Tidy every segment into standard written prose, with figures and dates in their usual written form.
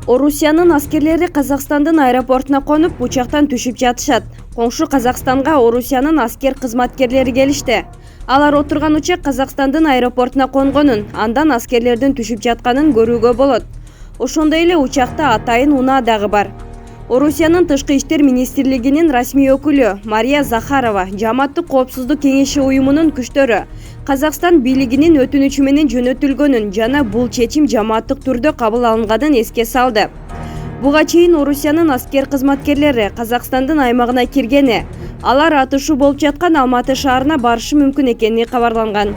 Орусиянын аскерлери Казакстандын аэропортуна конуп, учактан түшүп жатышат. Коңшу Казакстанга Орусиянын аскер кызматкерлери келишти. Алар отурган учак Казакстандын аэропортуна конгонун, андан аскерлердин түшүп жатканын көрүүгө болот. Ошондой эле учакта атайын унаа дагы бар. Орусиянын Тышкы иштер министрлигинин расмий өкүлү Мария Захарова Жааматтык коопсуздук кеңеши уюмунун күчтөрү Казакстан бийлигинин өтүнүчү менен жөнөтүлгөнүн жана бул чечим жааматтык түрдө кабыл алынганын эске салды. Буга чейин Орусиянын аскер кызматкерлери Казакстандын аймагына киргени, алар атышуу болуп жаткан Алматы шаарына барышы мүмкүн экени кабарланган.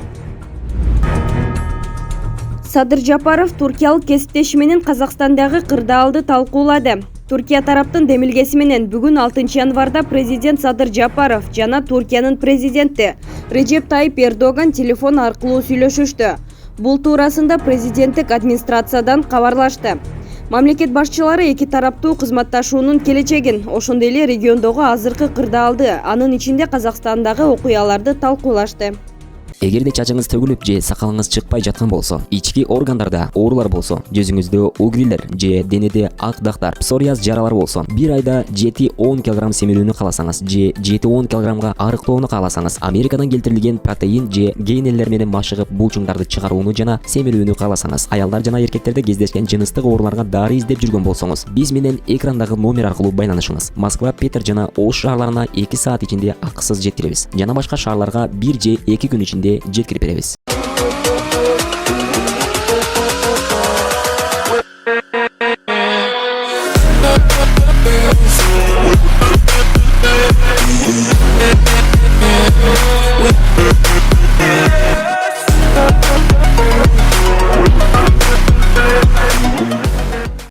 Садыр Жапаров туркиялык кесиптеши менен Казакстандагы кырдаалды талкуулады. Туркия тараптын демилгеси менен бүгүн 6 январда президент Садыр Жапаров жана Туркиянын президенти Реджеп Тайип Эрдоган телефон аркылуу сүйлөшүштү. Бул туурасында президенттик администрациядан кабарлашты. Мамлекет башчылары эки тараптуу кызматташуунун келечегин, ошондой эле региондогу азыркы кырдаалды, анын ичинде Казакстандагы окуяларды талкуулашты. Эгерде чачыңыз төгүлүп же сакалыңыз чыкпай жаткан болсо, ички органдарда оорулар болсо, жүзүңүздө угрилер же денеде ак дактар, псориаз жаралар болсо, бир айда 7-10 кг семирүүнү кааласаңыз же 7-10 кг арыктоону кааласаңыз, Америкадан келтирилген протеин же гейнерлер менен машыгып булчуңдарды чыгарууну жана семирүүнү кааласаңыз, аялдар жана эркектерде кездешкен жыныстык ооруларга дары издеп жүргөн болсоңуз, биз менен экрандагы номер аркылуу байланышыңыз. Москва, Питер жана Ош шаарларына 2 саат ичинде акысыз жеткиребиз. Жана башка шаарларга 1 же 2 күн ичинде жеткирип беребиз.